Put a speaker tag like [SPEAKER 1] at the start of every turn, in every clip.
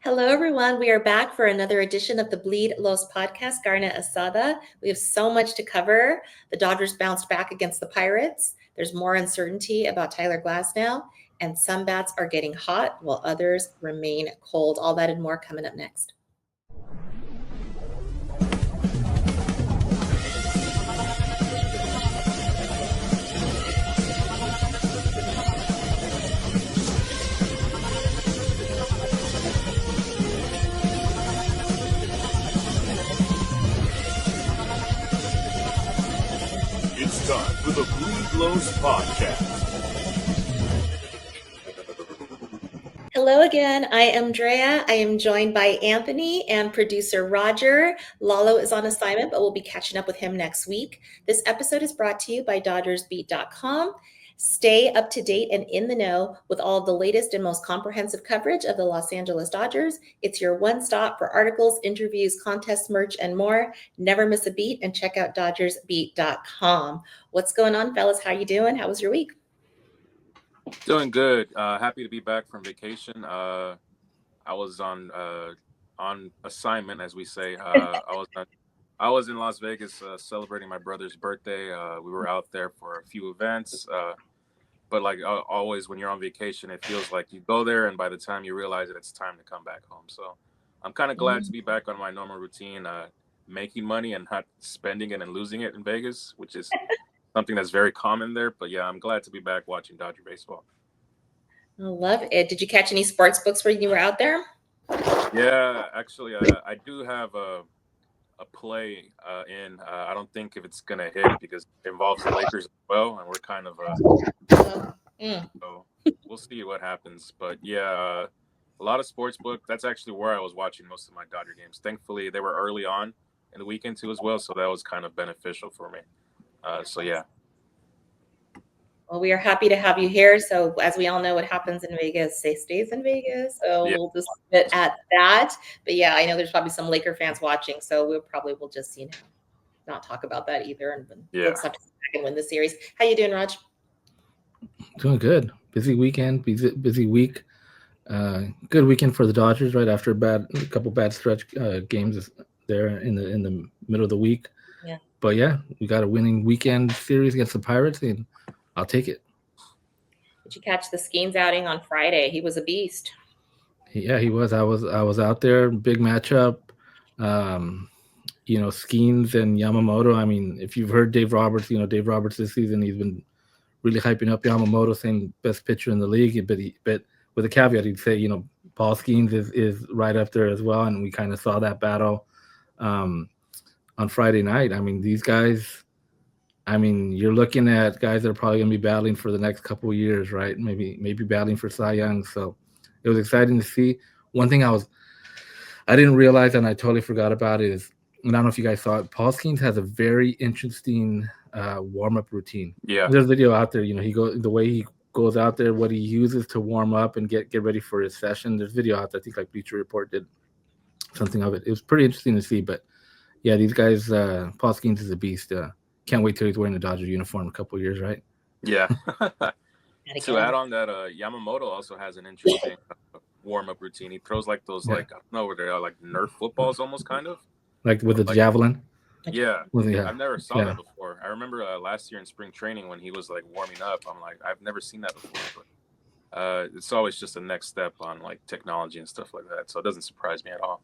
[SPEAKER 1] Hello, everyone. We are back for another edition of the Bleed Los podcast, Carne, Asada. We have so much to cover. The Dodgers bounced back against the Pirates. There's more uncertainty about Tyler Glasnow, and some bats are getting hot while others remain cold. All that and more coming up next.
[SPEAKER 2] It's time for the Bleed Los podcast.
[SPEAKER 1] Hello again. I am Drea. I am joined by Anthony and producer Roger. Lalo is on assignment, but we'll be catching up with him next week. This episode is brought to you by DodgersBeat.com. Stay up to date and in the know with all of the latest and most comprehensive coverage of the Los Angeles Dodgers. It's your one stop for articles, interviews, contests, merch, and more. Never miss a beat and check out DodgersBeat.com. What's going on, fellas? How you doing? How was your week?
[SPEAKER 3] Doing good. Happy to be back from vacation. I was on assignment, as we say. I was in Las Vegas celebrating my brother's birthday. We were out there for a few events. But like always, when you're on vacation, it feels like you go there, and by the time you realize it, it's time to come back home. So I'm kind of glad to be back on my normal routine, making money and not spending it and losing it in Vegas, which is something that's very common there. But yeah, I'm glad to be back watching Dodger baseball.
[SPEAKER 1] I love it. Did you catch any sports books when you were out there?
[SPEAKER 3] Yeah, actually, I do have a play in. I don't think if it's gonna hit because it involves the Lakers as well, and we're kind of so we'll see what happens. But yeah, a lot of sports book. That's actually where I was watching most of my Dodger games. Thankfully, they were early on in the weekend too as well, so that was kind of beneficial for me. So yeah.
[SPEAKER 1] Well, we are happy to have you here. So as we all know, what happens in Vegas stays in Vegas. So
[SPEAKER 3] Yeah.
[SPEAKER 1] we'll just leave it at that. But yeah, I know there's probably some Laker fans watching. So we'll just, not talk about that either. And
[SPEAKER 3] Yeah.
[SPEAKER 1] let's have to back and win the series. How you doing, Raj?
[SPEAKER 4] Doing good. Busy weekend, busy week. Good weekend for the Dodgers right after a couple bad stretch games there in the middle of the week.
[SPEAKER 1] Yeah.
[SPEAKER 4] But yeah, we got a winning weekend series against the Pirates, and I'll take it.
[SPEAKER 1] Did you catch the Skenes outing on Friday? He was a beast.
[SPEAKER 4] Yeah, he was. I was out there. Big matchup. Skenes and Yamamoto. I mean, if you've heard Dave Roberts, Dave Roberts this season, he's been really hyping up Yamamoto, saying best pitcher in the league. But with a caveat, he'd say, Paul Skenes is right up there as well. And we kind of saw that battle on Friday night. I mean, these guys. I mean, you're looking at guys that are probably going to be battling for the next couple of years, right? Maybe battling for Cy Young. So it was exciting to see. One thing I didn't realize, and I totally forgot about it, is, and I don't know if you guys saw it, Paul Skenes has a very interesting warm-up routine.
[SPEAKER 3] Yeah.
[SPEAKER 4] There's a video out there, the way he goes out there, what he uses to warm up and get ready for his session. There's video out there, I think like Bleacher Report did something of it. It was pretty interesting to see, but yeah, these guys, Paul Skenes is a beast. Can't wait till he's wearing the Dodger uniform in a couple of years, right?
[SPEAKER 3] Yeah. To add on that, Yamamoto also has an interesting warm-up routine. He throws like those, I don't know what they are, like Nerf footballs almost, kind of.
[SPEAKER 4] Like with the javelin?
[SPEAKER 3] Yeah.
[SPEAKER 4] Yeah.
[SPEAKER 3] I've never saw that before. I remember last year in spring training when he was like warming up, I'm like, I've never seen that before. But it's always just a next step on like technology and stuff like that. So it doesn't surprise me at all.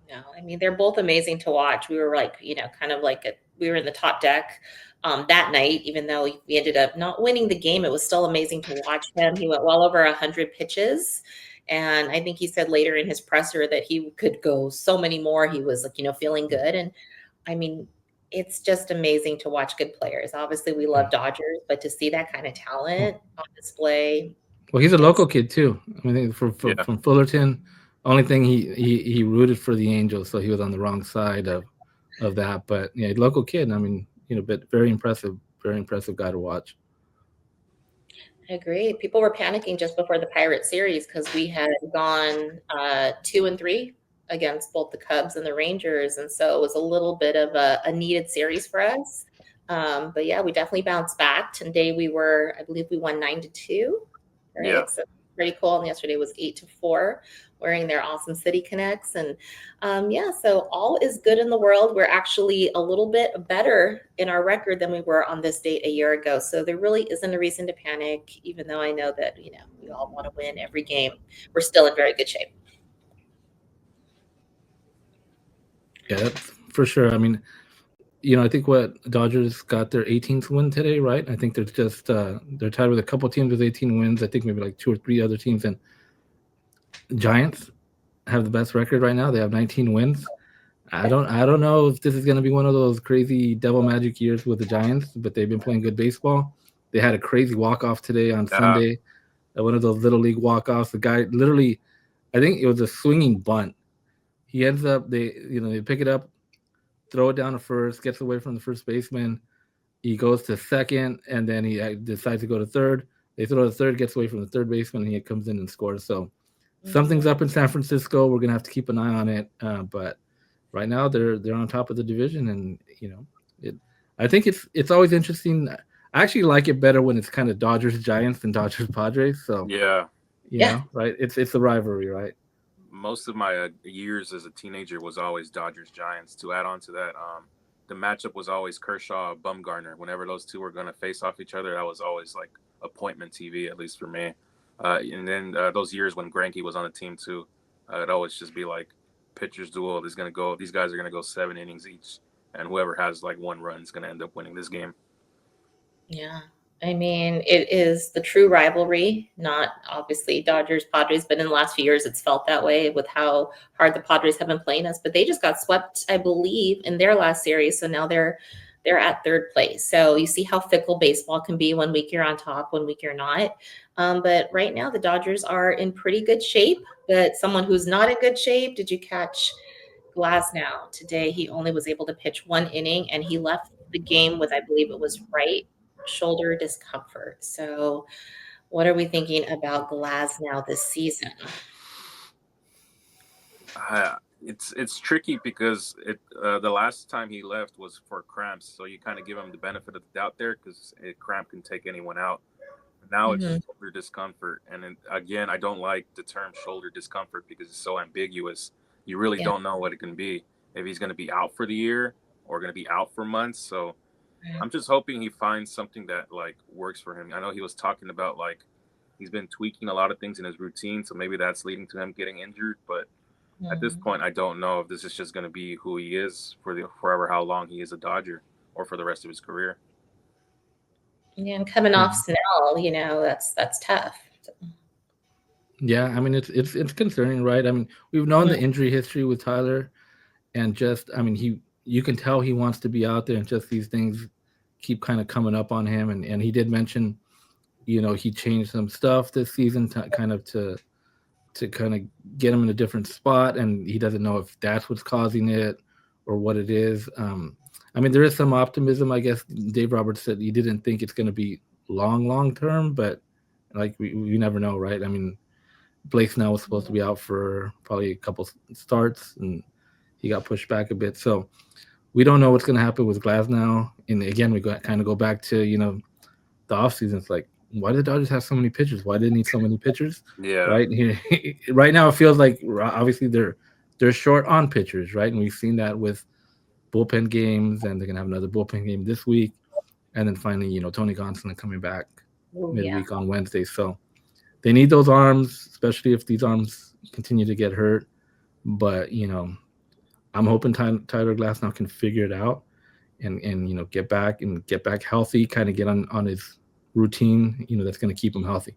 [SPEAKER 1] No, I mean, they're both amazing to watch. We were like, we were in the top deck that night, even though we ended up not winning the game. It was still amazing to watch him. He went well over 100 pitches. And I think he said later in his presser that he could go so many more. He was like, feeling good. And I mean, it's just amazing to watch good players. Obviously, we love Dodgers, but to see that kind of talent on display.
[SPEAKER 4] Well, he's a local kid too. I mean, from Fullerton. Only thing he rooted for the Angels, so he was on the wrong side of that. But yeah, local kid. I mean, but very impressive guy to watch.
[SPEAKER 1] I agree. People were panicking just before the Pirate series because we had gone 2-3 against both the Cubs and the Rangers, and so it was a little bit of a needed series for us. But yeah, we definitely bounced back. Today I believe we won 9-2. Right?
[SPEAKER 3] Yeah.
[SPEAKER 1] So pretty cool. And yesterday was 8-4, wearing their awesome City Connects. And yeah, so all is good in the world. We're actually a little bit better in our record than we were on this date a year ago. So there really isn't a reason to panic, even though I know that, we all want to win every game. We're still in very good shape.
[SPEAKER 4] Yeah, that's for sure. I mean, I think what Dodgers got their 18th win today, right? I think they're just they're tied with a couple teams with 18 wins. I think maybe like 2 or 3 other teams, and Giants have the best record right now. They have 19 wins. I don't know if this is going to be one of those crazy devil magic years with the Giants, but they've been playing good baseball. They had a crazy walk-off today on Sunday, one of those little league walk-offs. The guy literally, I think it was a swinging bunt. He ends up, they pick it up, throw it down to first, gets away from the first baseman. He goes to second, and then he decides to go to third. They throw to third, gets away from the third baseman, and he comes in and scores. So something's up in San Francisco. We're going to have to keep an eye on it. But right now they're on top of the division, and I think it's always interesting. I actually like it better when it's kind of Dodgers Giants than Dodgers Padres. So
[SPEAKER 1] yeah,
[SPEAKER 4] right. It's a rivalry, right?
[SPEAKER 3] Most of my years as a teenager was always Dodgers Giants. To add on to that, the matchup was always Kershaw Bumgarner. Whenever those two were going to face off each other, that was always like appointment TV, at least for me. And then those years when Greinke was on the team too, it'd always just be like pitchers duel. These guys are going to go 7 innings each, and whoever has like 1 run is going to end up winning this game.
[SPEAKER 1] Yeah. I mean, it is the true rivalry, not obviously Dodgers, Padres, but in the last few years, it's felt that way with how hard the Padres have been playing us. But they just got swept, I believe, in their last series. So now they're at third place. So you see how fickle baseball can be. 1 week you're on top, 1 week you're not. But right now, the Dodgers are in pretty good shape. But someone who's not in good shape, did you catch Glasnow today? He only was able to pitch 1 inning, and he left the game with, I believe it was right shoulder discomfort. So what are we thinking about Glasnow this season?
[SPEAKER 3] It's tricky because the last time he left was for cramps, so you kind of give him the benefit of the doubt there because a cramp can take anyone out. Now it's shoulder discomfort, and again, I don't like the term shoulder discomfort because it's so ambiguous. You really don't know what it can be, if he's going to be out for the year or going to be out for months. So I'm just hoping he finds something that like works for him. I know he was talking about like he's been tweaking a lot of things in his routine, so maybe that's leading to him getting injured. But at this point, I don't know if this is just going to be who he is for forever, how long he is a Dodger, or for the rest of his career.
[SPEAKER 1] Yeah, and coming off Snell, that's tough.
[SPEAKER 4] Yeah, I mean it's concerning, right? I mean, we've known the injury history with Tyler, and just I mean you can tell he wants to be out there, and just these things keep kind of coming up on him. And he did mention, he changed some stuff this season to kind of get him in a different spot, and he doesn't know if that's what's causing it or what it is. I mean, there is some optimism, I guess. Dave Roberts said he didn't think it's going to be long term, but like we never know, right? I mean, Blake Snell was supposed to be out for probably a couple starts, and he got pushed back a bit. So we don't know what's going to happen with Glasnow. And again, we kind of go back to, the offseason. It's like, why did the Dodgers have so many pitchers? Why did they need so many pitchers?
[SPEAKER 3] Yeah.
[SPEAKER 4] Right. Right now, it feels like obviously they're short on pitchers, right? And we've seen that with bullpen games, and they're going to have another bullpen game this week. And then finally, Tony Gonsolin coming back midweek on Wednesday. So they need those arms, especially if these arms continue to get hurt. But, I'm hoping Tyler Glasnow can figure it out and get back healthy, kind of get on his routine, that's going to keep him healthy.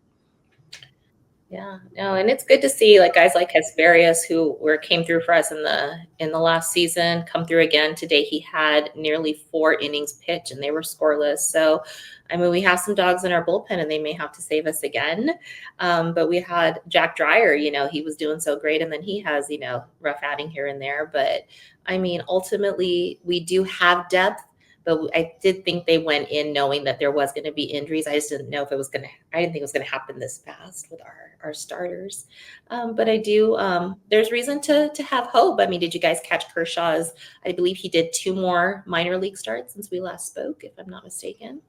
[SPEAKER 1] Yeah, no, and it's good to see like guys like Hesperius who came through for us in the last season come through again. Today he had nearly 4 innings pitched and they were scoreless. So, I mean, we have some dogs in our bullpen and they may have to save us again. But we had Jack Dreyer, he was doing so great, and then he has rough outing here and there. But I mean, ultimately we do have depth. But I did think they went in knowing that there was going to be injuries. I just didn't know if I didn't think it was going to happen this fast with our starters. But I do, there's reason to have hope. I mean, did you guys catch Kershaw's? I believe he did 2 more minor league starts since we last spoke, if I'm not mistaken.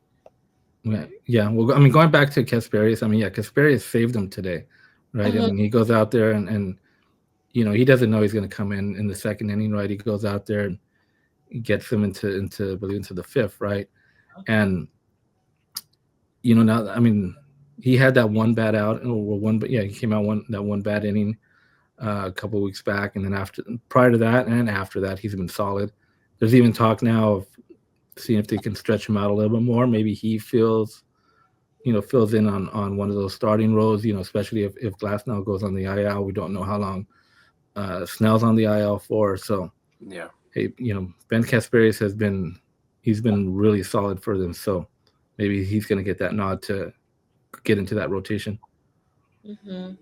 [SPEAKER 4] Yeah. Well, I mean, going back to Hesperius, Hesperius saved him today. right? I mean, he goes out there and he doesn't know he's going to come in the second inning, right? He goes out there and gets him into I believe into the fifth, right? And now, I mean, he had that one bat out, he came out one bad inning a couple of weeks back, and then prior to that and after that, he's been solid. There's even talk now of seeing if they can stretch him out a little bit more. Maybe he fills in on one of those starting roles, especially if Glasnow goes on the IL. We don't know how long Snell's on the IL for. So,
[SPEAKER 3] yeah.
[SPEAKER 4] Hey, Ben Casparis he's been really solid for them. So maybe he's going to get that nod to get into that rotation.
[SPEAKER 1] Mm-hmm.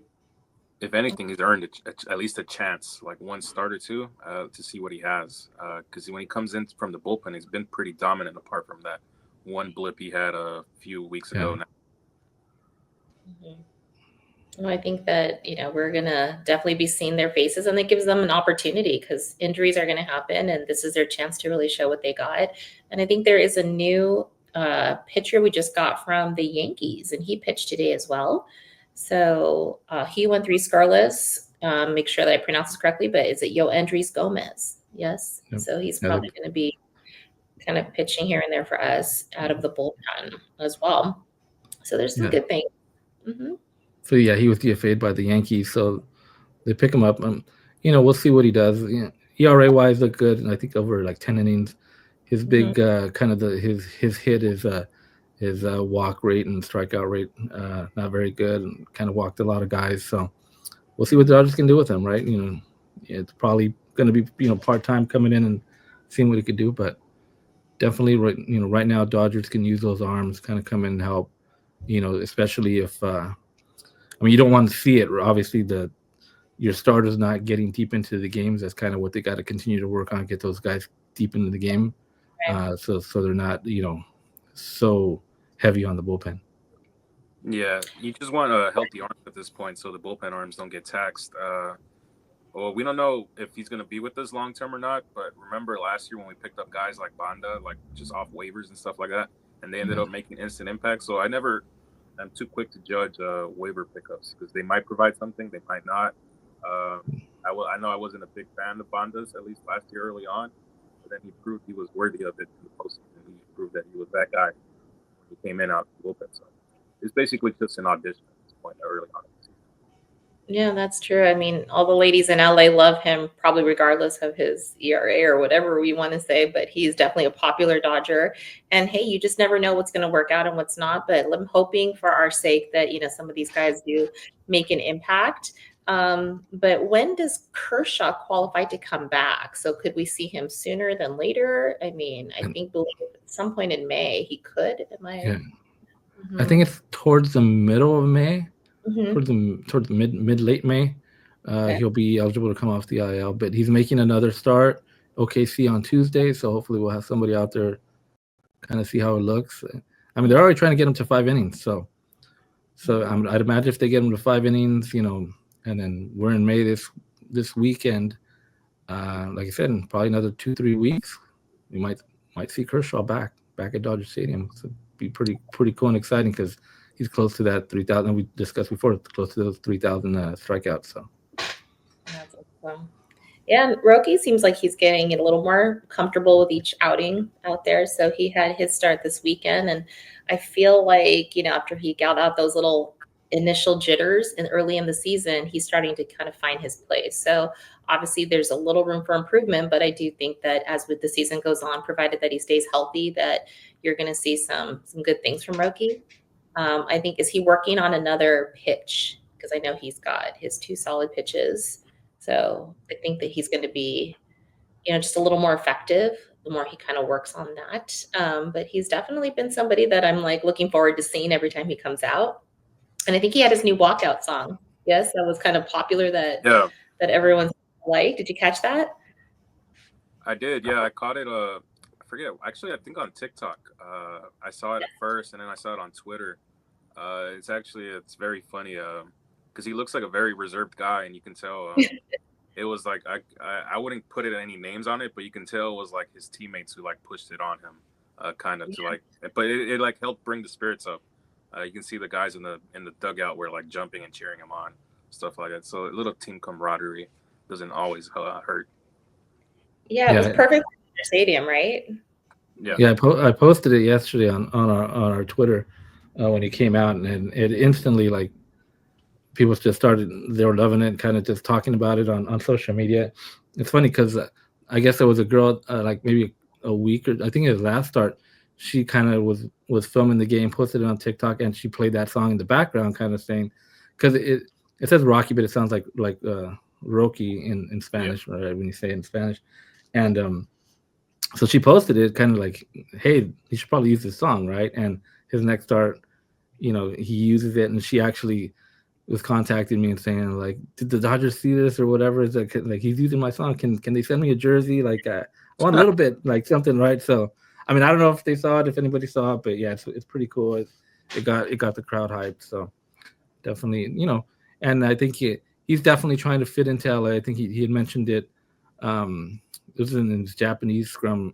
[SPEAKER 3] If anything, he's earned at least a chance, like one start or two, to see what he has. Because when he comes in from the bullpen, he's been pretty dominant apart from that one blip he had a few weeks ago now.
[SPEAKER 1] Mm-hmm. Well, I think that, we're going to definitely be seeing their faces, and it gives them an opportunity because injuries are going to happen, and this is their chance to really show what they got. And I think there is a new pitcher we just got from the Yankees, and he pitched today as well. So he won 3 scoreless. Make sure that I pronounce this correctly, but is it Yoendris Gomez? Yes.
[SPEAKER 4] Yep.
[SPEAKER 1] So he's probably going to be kind of pitching here and there for us out of the bullpen as well. So there's some good things. Mm-hmm.
[SPEAKER 4] So yeah, he was DFA'd by the Yankees, so they pick him up. We'll see what he does. ERA wise, look good, and I think over like 10 innings, his big kind of his hit is his walk rate and strikeout rate not very good, and kind of walked a lot of guys. So we'll see what the Dodgers can do with him, right? It's probably going to be part time coming in and seeing what he could do, but definitely right now Dodgers can use those arms, kind of come in and help. Especially if you don't want to see it. Obviously, your starters not getting deep into the games. That's kind of what they got to continue to work on. Get those guys deep into the game, so they're not so heavy on the bullpen.
[SPEAKER 3] Yeah, you just want a healthy arm at this point, so the bullpen arms don't get taxed. Well, we don't know if he's going to be with us long term or not. But remember last year when we picked up guys like Banda, like just off waivers and stuff like that, and they ended up making instant impact. So I never am too quick to judge waiver pickups because they might provide something, they might not. I know I wasn't a big fan of Banda's, at least last year early on, but then he proved he was worthy of it in the postseason. He proved that he was that guy when he came in out of the bullpen. So it's basically just an audition at this point early on.
[SPEAKER 1] Yeah, that's true. I mean, all the ladies in LA love him, probably regardless of his ERA or whatever we want to say, but he's definitely a popular Dodger. And hey, you just never know what's going to work out and what's not. But I'm hoping for our sake that, some of these guys do make an impact. But when does Kershaw qualify to come back? So could we see him sooner than later? I mean, I think at some point in May he could.
[SPEAKER 4] I think it's towards the middle of May.
[SPEAKER 1] Mm-hmm.
[SPEAKER 4] Towards mid late May, he'll be eligible to come off the IL. But he's making another start, OKC on Tuesday, so hopefully we'll have somebody out there, kind of see how it looks. I mean, they're already trying to get him to 5 innings, so I'd imagine if they get him to 5 innings, and then we're in May this weekend. Like I said, in probably another 2-3 weeks, we might see Kershaw back at Dodger Stadium. So it'd be pretty cool and exciting because he's close to that 3,000 we discussed before, close to those 3,000 strikeouts. So
[SPEAKER 1] that's awesome. Yeah, and Roki seems like he's getting a little more comfortable with each outing out there. So he had his start this weekend, and I feel like after he got out those little initial jitters and early in the season, he's starting to kind of find his place. So obviously there's a little room for improvement, but I do think that as with the season goes on, provided that he stays healthy, that you're going to see some good things from Roki. I think, is he working on another pitch? Because I know he's got his 2 solid pitches. So I think that he's going to be, just a little more effective the more he kind of works on that. But he's definitely been somebody that I'm like looking forward to seeing every time he comes out. And I think he had his new walkout song. Yes, that was kind of popular that everyone's liked. Did you catch that?
[SPEAKER 3] I did. Yeah, I caught it. I forget. Actually, I think on TikTok. I saw it at first, and then I saw it on Twitter. It's very funny because he looks like a very reserved guy, and you can tell it was like I wouldn't put any names on it, but you can tell it was like his teammates who like pushed it on him, kind of to like. But it like helped bring the spirits up. You can see the guys in the dugout were like jumping and cheering him on. stuff like that. So a little team camaraderie doesn't always hurt.
[SPEAKER 1] Yeah, it was perfect for the stadium, right?
[SPEAKER 4] Yeah, I posted it yesterday on our Twitter when he came out, and it instantly, like, people just started, they were loving it, kind of just talking about it on social media. It's funny because I guess there was a girl like maybe a week, or I think it was last start, she kind of was filming the game, posted it on TikTok, and she played that song in the background, kind of saying, because it says Rocky, but it sounds like Roki in Spanish, right, when you say it in Spanish. And so she posted it kind of like, hey, you should probably use this song, right? And his next start, he uses it, and she actually was contacting me and saying, like, did the Dodgers see this or whatever? It's like he's using my song. Can they send me a jersey? Like, I want a little bit, like, something, right? So, I mean, I don't know if they saw it, if anybody saw it, but yeah, it's pretty cool. It got the crowd hyped. So definitely, and I think he's definitely trying to fit into LA. I think he had mentioned it. It was in his Japanese scrum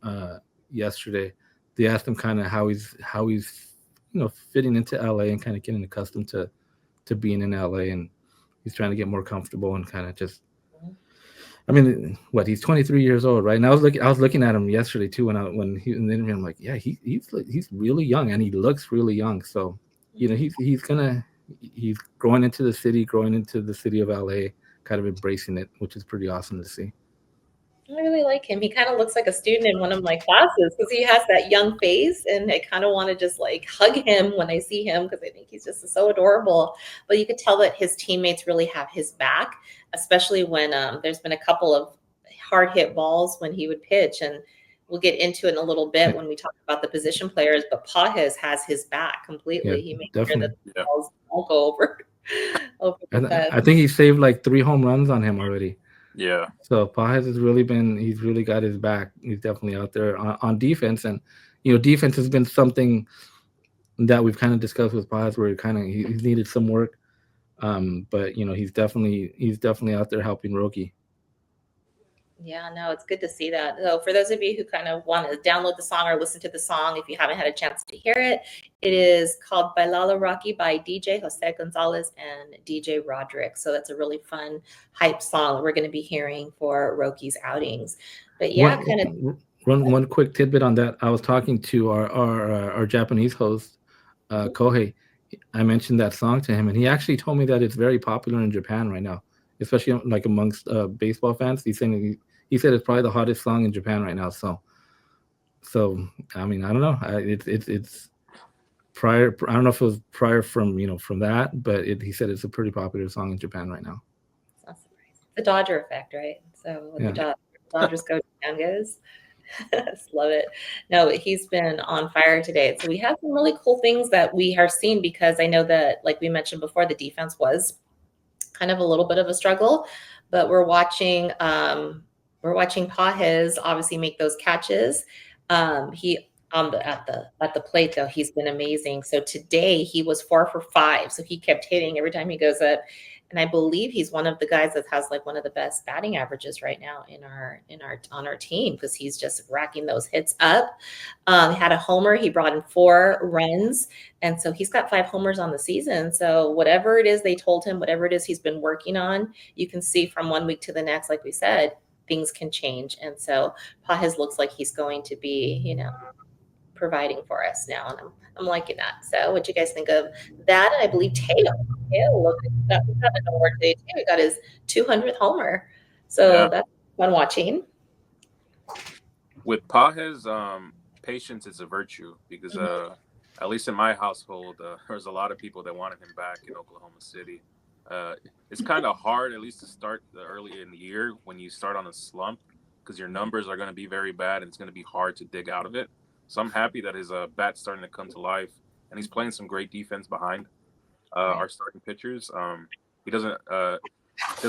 [SPEAKER 4] yesterday. They asked him kind of how he's fitting into LA and kind of getting accustomed to being in LA, and he's trying to get more comfortable and kind of just. I mean, he's 23 years old, right? And I was looking at him yesterday too when he in the interview. I'm like, yeah, he's really young, and he looks really young. So, he's growing into the city of LA, kind of embracing it, which is pretty awesome to see.
[SPEAKER 1] I really like him. He kind of looks like a student in one of my classes because he has that young face, and I kind of want to just like hug him when I see him because I think he's just so adorable. But you could tell that his teammates really have his back, especially when there's been a couple of hard hit balls when he would pitch, and we'll get into it in a little bit when we talk about the position players. But Pages has his back completely. He makes sure that the balls won't go over the fence.
[SPEAKER 4] I think he saved like 3 home runs on him already.
[SPEAKER 3] Yeah.
[SPEAKER 4] So Pages he's really got his back. He's definitely out there on defense, and defense has been something that we've kind of discussed with Pages, where he's needed some work. But he's definitely out there helping Roki.
[SPEAKER 1] Yeah, no, it's good to see that. So for those of you who kind of want to download the song or listen to the song, if you haven't had a chance to hear it, it is called Bailalo Rocky by DJ Jose Gonzalez and DJ Roderick. So that's a really fun hype song that we're going to be hearing for Roki's outings. But yeah,
[SPEAKER 4] one quick tidbit on that. I was talking to our Japanese host, Kohei. I mentioned that song to him, and he actually told me that it's very popular in Japan right now, especially like amongst baseball fans. He said it's probably the hottest song in Japan right now. So I mean, I don't know. It's prior. I don't know if it was prior from that, but he said it's a pretty popular song in Japan right now.
[SPEAKER 1] That's the Dodger effect, right? So when the Dodgers go, Japan goes. Love it. No, he's been on fire today. So we have some really cool things that we have seen, because I know that, like we mentioned before, the defense was kind of a little bit of a struggle, but we're watching Pages obviously make those catches. He at the plate though, he's been amazing. So today he was 4 for 5. So he kept hitting every time he goes up. And I believe he's one of the guys that has like one of the best batting averages right now on our team, because he's just racking those hits up. He had a homer. He brought in 4 runs. And so he's got 5 homers on the season. So whatever it is they told him, whatever it is he's been working on, you can see from one week to the next, like we said, things can change. And so Pages looks like he's going to be, providing for us now. And I'm liking that. So what you guys think of that? And I believe Teo looked at that award today too. He got his 200th homer. So that's fun watching.
[SPEAKER 3] With Pages, patience is a virtue, because at least in my household, there's a lot of people that wanted him back in Oklahoma City. It's kind of hard, at least to start early in the year when you start on a slump, because your numbers are going to be very bad and it's going to be hard to dig out of it. So I'm happy that his bat's starting to come to life, and he's playing some great defense behind our starting pitchers. He doesn't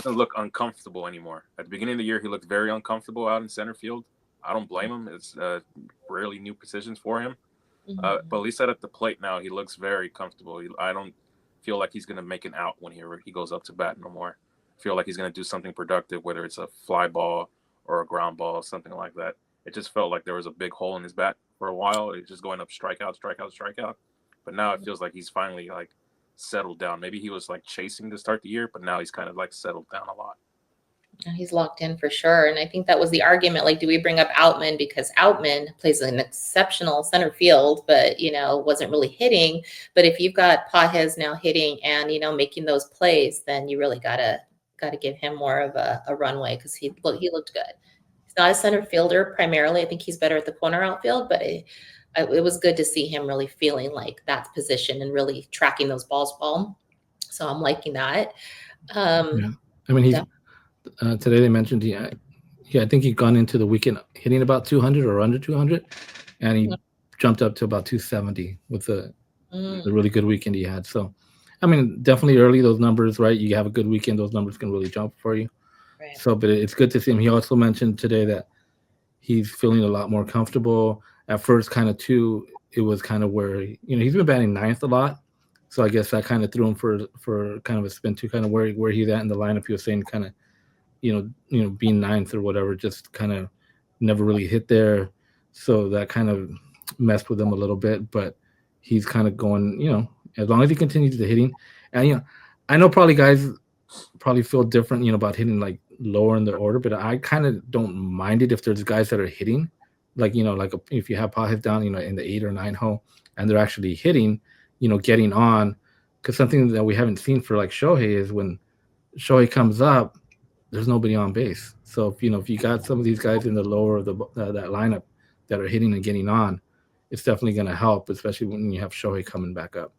[SPEAKER 3] look uncomfortable anymore. At the beginning of the year, he looked very uncomfortable out in center field. I don't blame him. It's rarely new positions for him. But at least at the plate now, he looks very comfortable. I don't feel like he's going to make an out when he goes up to bat no more. I feel like he's going to do something productive, whether it's a fly ball or a ground ball, something like that. It just felt like there was a big hole in his bat for a while. It's just going up strikeout. But now it feels like he's finally like settled down. Maybe he was like chasing to start the year, but now he's kind of like settled down a lot.
[SPEAKER 1] He's locked in for sure. And I think that was the argument. Like, do we bring up Outman because Outman plays an exceptional center field, but, wasn't really hitting. But if you've got Pages now hitting and, making those plays, then you really gotta give him more of a runway because he looked good. He's not a center fielder primarily. I think he's better at the corner outfield, but it was good to see him really feeling like that's position and really tracking those balls well. So I'm liking that.
[SPEAKER 4] Yeah. I mean, he's today they mentioned I think he'd gone into the weekend hitting about 200 or under 200, and he jumped up to about 270 with the really good weekend he had. So, I mean, definitely early those numbers, right? You have a good weekend, those numbers can really jump for you.
[SPEAKER 1] Right.
[SPEAKER 4] So, but it's good to see him. He also mentioned today that he's feeling a lot more comfortable. At first, kind of too, it was kind of where he's been batting ninth a lot. So I guess that kind of threw him for kind of a spin to kind of where he's at in the lineup. He was saying kind of being ninth or whatever, just kind of never really hit there. So that kind of messed with him a little bit, but he's kind of going, as long as he continues the hitting. And, I know probably guys probably feel different, about hitting like lower in the order, but I kind of don't mind it if there's guys that are hitting, like, if you have Pages down, in the 8 or 9 hole and they're actually hitting, getting on. Because something that we haven't seen for like Shohei is when Shohei comes up, there's nobody on base. So if you got some of these guys in the lower of that lineup that are hitting and getting on, it's definitely going to help, especially when you have Shohei coming back up.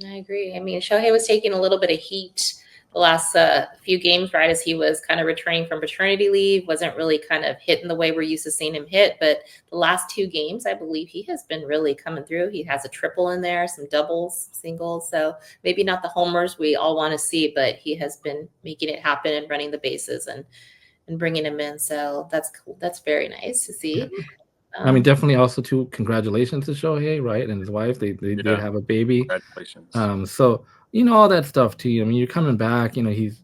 [SPEAKER 1] I agree. I mean, Shohei was taking a little bit of heat the last few games, right, as he was kind of returning from paternity leave, wasn't really kind of hitting the way we're used to seeing him hit. But the last 2 games, I believe he has been really coming through. He has a triple in there, some doubles, singles. So maybe not the homers we all want to see, but he has been making it happen and running the bases and bringing him in. So that's cool. That's very nice to see.
[SPEAKER 4] Yeah. I mean, definitely also too, congratulations to Shohei, right? And his wife, they did have a baby.
[SPEAKER 3] Congratulations.
[SPEAKER 4] So, all that stuff too. I mean, you're coming back, he's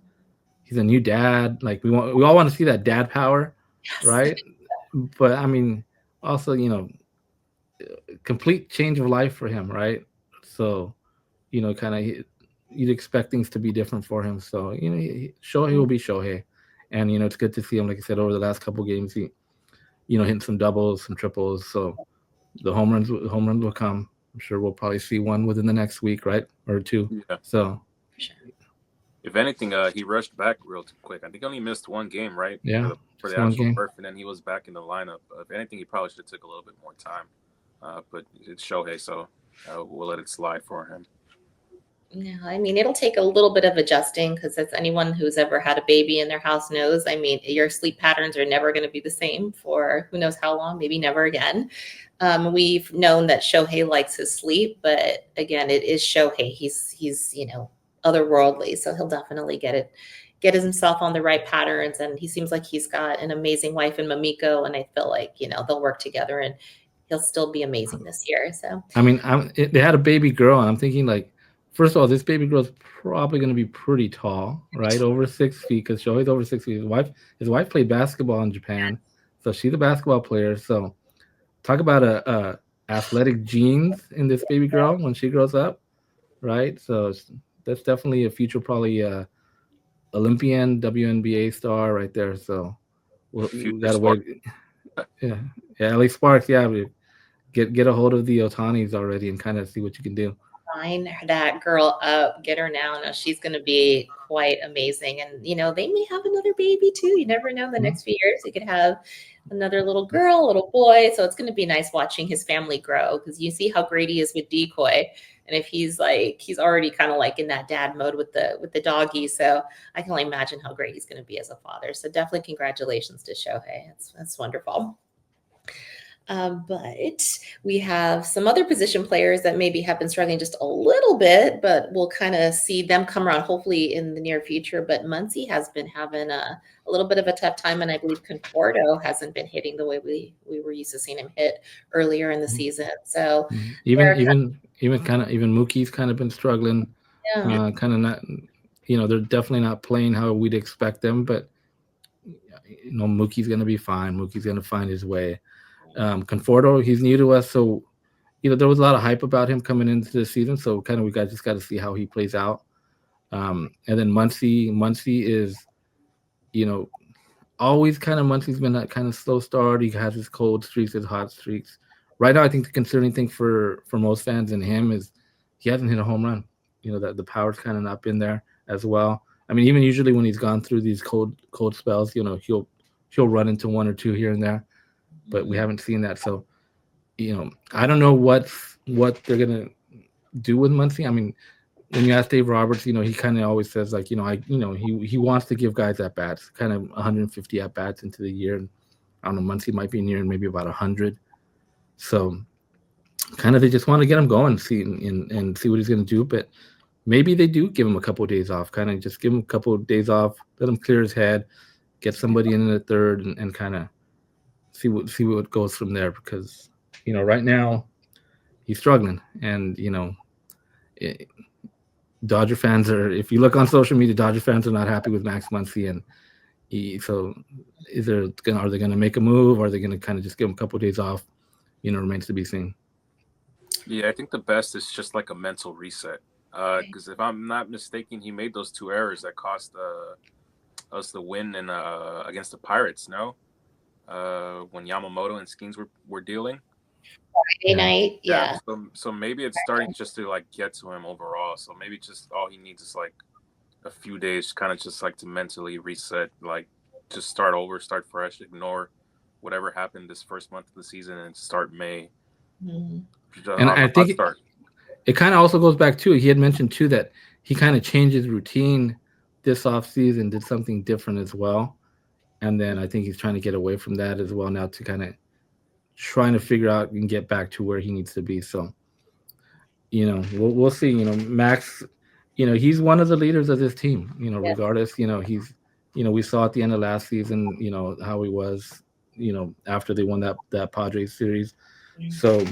[SPEAKER 4] a new dad. Like we all want to see that dad power,
[SPEAKER 1] Yes.
[SPEAKER 4] right? But I mean, also, complete change of life for him, right? So, kind of you'd expect things to be different for him. So, Shohei will be Shohei. And, it's good to see him, like I said, over the last couple games, he, hitting some doubles, some triples. So the home runs will come. I'm sure we'll probably see one within the next week, right? Or 2.
[SPEAKER 3] Yeah.
[SPEAKER 4] So,
[SPEAKER 3] if anything, he rushed back real quick. I think he only missed 1 game, right?
[SPEAKER 4] Yeah,
[SPEAKER 3] for the actual birth, and then he was back in the lineup. If anything, he probably should have took a little bit more time. But it's Shohei, so we'll let it slide for him.
[SPEAKER 1] Yeah, I mean, it'll take a little bit of adjusting because as anyone who's ever had a baby in their house knows, I mean, your sleep patterns are never going to be the same for who knows how long, maybe never again. We've known that Shohei likes his sleep, but again, it is Shohei. He's otherworldly, so he'll definitely get himself on the right patterns. And he seems like he's got an amazing wife in Mamiko, and I feel like, they'll work together and he'll still be amazing this year. So, I
[SPEAKER 4] mean, they had a baby girl, and I'm thinking like, first of all, this baby girl is probably going to be pretty tall, right? Over 6 feet, because Shohei's over 6 feet. His wife played basketball in Japan, so she's a basketball player. So talk about a athletic genes in this baby girl when she grows up, right? So that's definitely a future, probably Olympian, WNBA star right there. So we got to wait. Yeah, LA Sparks. Yeah, get a hold of the Otanis already and kind of see what you can do.
[SPEAKER 1] Line that girl up, get her now. No, she's going to be quite amazing. And, they may have another baby too. You never know. The next few years, you could have another little girl, little boy. So it's going to be nice watching his family grow because you see how great he is with Decoy. And if he's already kind of like in that dad mode with the doggy. So I can only imagine how great he's going to be as a father. So definitely congratulations to Shohei. That's wonderful. But we have some other position players that maybe have been struggling just a little bit, but we'll kind of see them come around hopefully in the near future. But Muncy has been having a little bit of a tough time, and I believe Conforto hasn't been hitting the way we were used to seeing him hit earlier in the season. So
[SPEAKER 4] even Mookie's kind of been struggling.
[SPEAKER 1] Yeah.
[SPEAKER 4] Kind of not, they're definitely not playing how we'd expect them, but Mookie's going to be fine. Mookie's going to find his way. Conforto, he's new to us, so there was a lot of hype about him coming into the season, so kind of just got to see how he plays out. And then Muncy is, always kind of Muncy's been that kind of slow start. He has his cold streaks, his hot streaks. Right now, I think the concerning thing for most fans and him is he hasn't hit a home run. That the power's kind of not been there as well. I mean, even usually when he's gone through these cold spells, he'll run into one or two here and there, but we haven't seen that. So, I don't know what they're gonna do with Muncy. I mean, when you ask Dave Roberts, he kind of always says like, he wants to give guys at bats, kind of 150 at bats into the year. And I don't know, Muncy might be near maybe about 100. So kind of they just want to get him going, see and see what he's going to do. But maybe they do give him a couple of days off, kind of just give him a couple of days off, let him clear his head, get somebody in the third, and kind of see what goes from there. Because right now he's struggling, and Dodger fans are, if you look on social media, Dodger fans are not happy with Max Muncy, and so are they going to make a move, or are they going to kind of just give him a couple of days off? Remains to be seen.
[SPEAKER 3] Yeah, I think the best is just like a mental reset. Because if I'm not mistaken, he made those 2 errors that cost us the win against the Pirates. No, when Yamamoto and Skenes were dealing.
[SPEAKER 1] Friday night, yeah.
[SPEAKER 3] So maybe it's starting just to like get to him overall. So maybe just all he needs is like a few days, kind of just like to mentally reset, like just start over, start fresh, ignore whatever happened this first month of the season, and start May.
[SPEAKER 1] Mm-hmm.
[SPEAKER 4] And I think it kind of also goes back to, he had mentioned too that he kind of changed his routine this off season, did something different as well. And then I think he's trying to get away from that as well now to kind of trying to figure out and get back to where he needs to be. So, we'll see. Max, he's one of the leaders of this team. Regardless, he's, we saw at the end of last season, how he was, after they won that Padres series. So,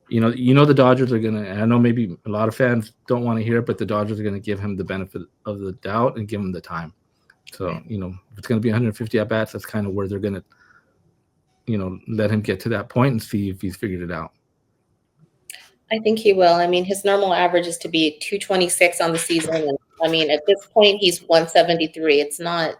[SPEAKER 4] the Dodgers are gonna. I know maybe a lot of fans don't want to hear it, but the Dodgers are gonna give him the benefit of the doubt and give him the time. So, if it's gonna be 150 at bats, that's kind of where they're gonna, let him get to that point and see if he's figured it out.
[SPEAKER 1] I think he will. I mean, his normal average is to be 226 on the season. And I mean, at this point, he's 173. It's not,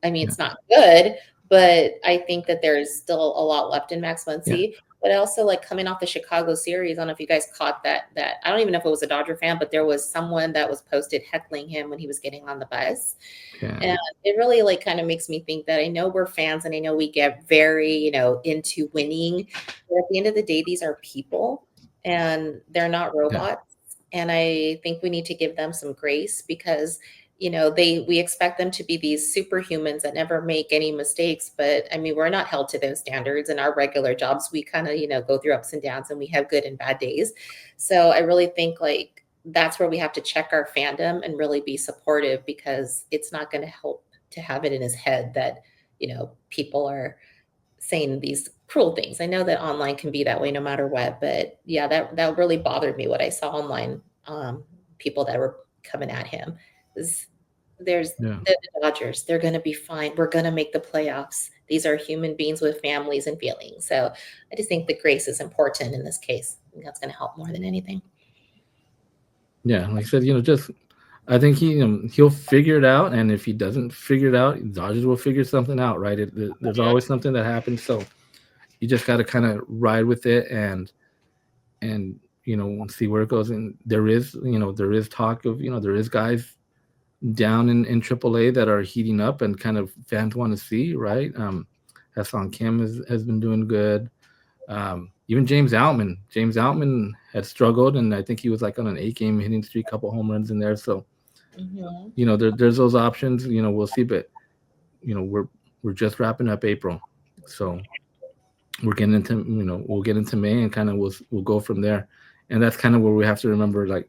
[SPEAKER 1] it's not good, but I think that there's still a lot left in Max Muncy. Yeah. But also, like, coming off the Chicago series, I don't know if you guys caught that I don't even know if it was a Dodger fan, but there was someone that was posted heckling him when he was getting on the bus. Yeah. And it really, like, kind of makes me think that I know we're fans and I know we get very, into winning. But at the end of the day, these are people and they're not robots. Yeah. And I think we need to give them some grace because we expect them to be these superhumans that never make any mistakes. But I mean, we're not held to those standards in our regular jobs. We kind of, go through ups and downs and we have good and bad days. So I really think like that's where we have to check our fandom and really be supportive because it's not going to help to have it in his head that, people are saying these cruel things. I know that online can be that way no matter what, but yeah, that really bothered me what I saw online. People that were coming at him. There's the Dodgers. They're going to be fine. We're going to make the playoffs. These are human beings with families and feelings. So I just think the grace is important in this case. I think that's going to help more than anything.
[SPEAKER 4] Yeah, like I said, I think he'll figure it out. And if he doesn't figure it out, Dodgers will figure something out, right? There's always something that happens. So you just got to kind of ride with it and see where it goes. And there is talk of, there is guys down in AAA that are heating up and kind of fans want to see, right? Hassan Kim has been doing good. Even James Outman had struggled, and I think he was like on an 8-game hitting streak, couple home runs in there. So, there's those options. We'll see, but we're just wrapping up April, so we're getting into we'll get into May and kind of we'll go from there, and that's kind of where we have to remember, like,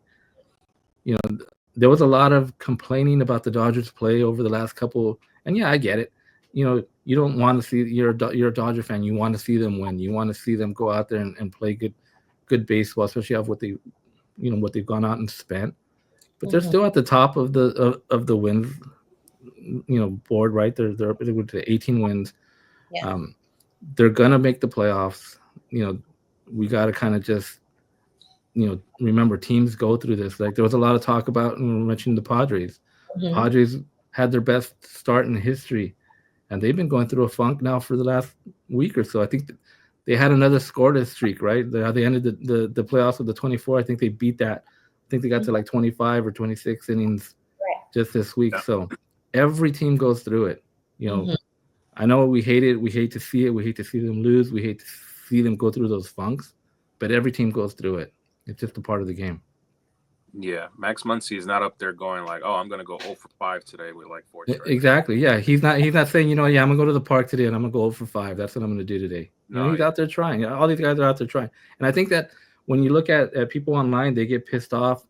[SPEAKER 4] there was a lot of complaining about the Dodgers play over the last couple, and yeah, I get it. You don't want to see you're a Dodger fan. You want to see them win. You want to see them go out there and play good baseball, especially off what they've gone out and spent. But they're still at the top of the wins, board, right? They're up to 18 wins. Yeah. They're gonna make the playoffs. We got to kind of just remember teams go through this. Like there was a lot of talk about, and we mentioned the Padres.
[SPEAKER 1] Mhm.
[SPEAKER 4] Padres had their best start in history, and they've been going through a funk now for the last week or so. I think they had another scoreless streak, right? They ended the playoffs with the 24. I think they beat that. I think they got to like 25 or 26 innings just this week.
[SPEAKER 3] Yeah.
[SPEAKER 4] So every team goes through it.
[SPEAKER 1] Mhm.
[SPEAKER 4] I know we hate it. We hate to see it. We hate to see them lose. We hate to see them go through those funks. But every team goes through it. It's just a part of the game.
[SPEAKER 3] Yeah, Max Muncy is not up there going like, "Oh, I'm gonna go 0 for 5 today with like 4 strikes."
[SPEAKER 4] Exactly. Yeah, he's not saying, yeah, I'm gonna go to the park today and I'm gonna go 0 for 5. That's what I'm gonna do today.
[SPEAKER 3] No,
[SPEAKER 4] He's out there trying. All these guys are out there trying. And I think that when you look at people online, they get pissed off.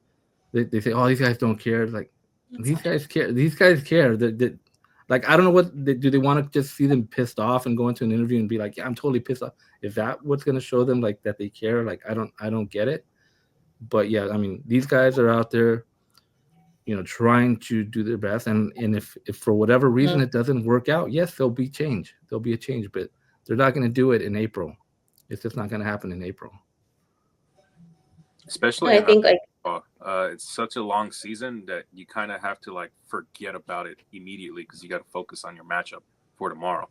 [SPEAKER 4] They say, "Oh, these guys don't care." Like these guys care. These guys care. That like I don't know what do they want to just see them pissed off and go into an interview and be like, "Yeah, I'm totally pissed off." Is that what's gonna show them like that they care? Like I don't get it. But yeah, I mean, these guys are out there, trying to do their best. And if for whatever reason it doesn't work out, yes, there'll be change. There'll be a change, but they're not going to do it in April. It's just not going to happen in April.
[SPEAKER 3] especially
[SPEAKER 1] I
[SPEAKER 3] in
[SPEAKER 1] think like
[SPEAKER 3] it's such a long season that you kind of have to like forget about it immediately because you got to focus on your matchup for tomorrow.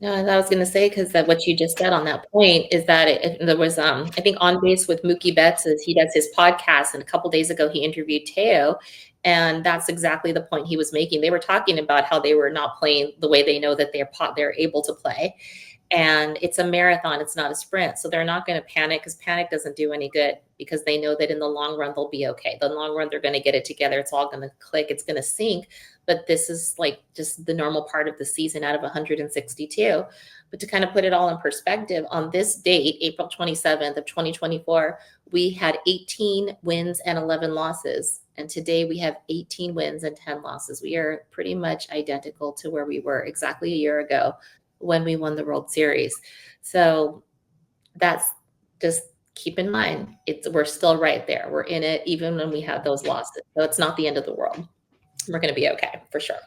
[SPEAKER 1] no, I was going to say because that what you just said on that point is that there was I think On Base with Mookie Betts he does his podcast, and a couple days ago he interviewed Teo, and that's exactly the point he was making. They were talking about how they were not playing the way they know that they're able to play, and it's a marathon, it's not a sprint, so they're not going to panic because panic doesn't do any good because they know that in the long run they'll be okay. The long run they're going to get it together. It's all going to click. It's going to sync. But this is like just the normal part of the season out of 162. But to kind of put it all in perspective, on this date, April 27th of 2024, we had 18 wins and 11 losses. And today we have 18 wins and 10 losses. We are pretty much identical to where we were exactly a year ago when we won the World Series. So that's just keep in mind, we're still right there. We're in it even when we have those losses. So it's not the end of the world. We're going to be okay for sure.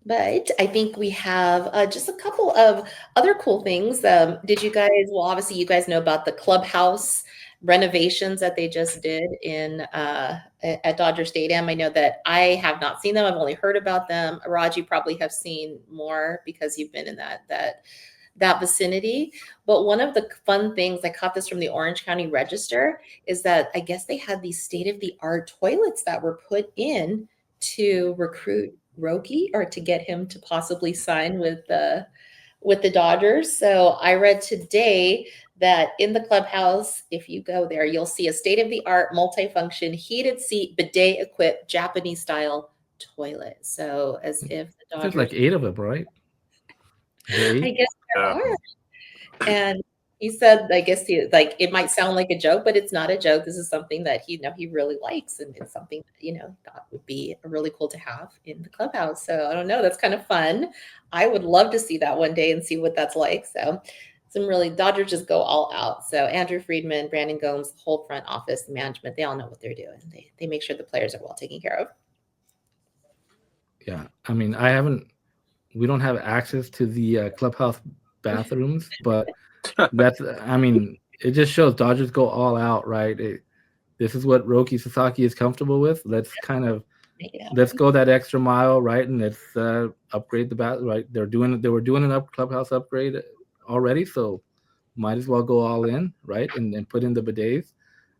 [SPEAKER 1] But I think we have just a couple of other cool things. Did you guys, well, obviously you guys know about the clubhouse renovations that they just did at Dodger Stadium. I know that I have not seen them. I've only heard about them. Raj, you probably have seen more because you've been in that vicinity. But one of the fun things, I caught this from the Orange County Register, is that I guess they had these state-of-the-art toilets that were put in to recruit Roki or to get him to possibly sign with the Dodgers. So I read today that in the clubhouse, if you go there, you'll see a state-of-the-art multifunction heated seat bidet equipped Japanese style toilet. So as if the Dodgers,
[SPEAKER 4] There's like 8 of them, right?
[SPEAKER 1] I guess there are. And he said, I guess it might sound like a joke, but it's not a joke. This is something that he really likes, and it's something that, thought would be really cool to have in the clubhouse. So I don't know, that's kind of fun. I would love to see that one day and see what that's like. So Dodgers just go all out. So Andrew Friedman, Brandon Gomes, the whole front office, the management, they all know what they're doing. They make sure the players are well taken care of.
[SPEAKER 4] Yeah, I mean, we don't have access to the clubhouse bathrooms, but it just shows Dodgers go all out, right? This is what Roki Sasaki is comfortable with. Let's let's go that extra mile, right? And let's upgrade the bath, right? They were doing an clubhouse upgrade already, so might as well go all in, right? And put in the bidets.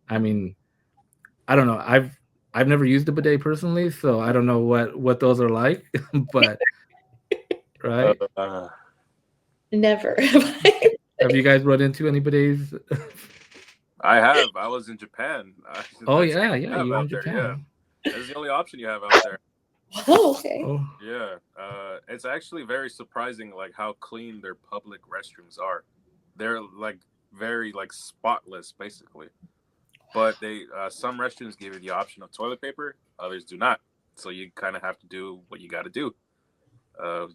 [SPEAKER 4] I mean, I don't know. I've never used a bidet personally, so I don't know what those are like, but right?
[SPEAKER 1] Never.
[SPEAKER 4] Have you guys run into any bidets?
[SPEAKER 3] I have. I was in Japan.
[SPEAKER 4] Oh yeah, you were in Japan.
[SPEAKER 3] Yeah. That's the only option you have out there.
[SPEAKER 1] Oh, okay.
[SPEAKER 4] Oh.
[SPEAKER 3] Yeah, it's actually very surprising, like how clean their public restrooms are. They're like very like spotless, basically. But they some restrooms give you the option of toilet paper, others do not. So you kind of have to do what you got to do.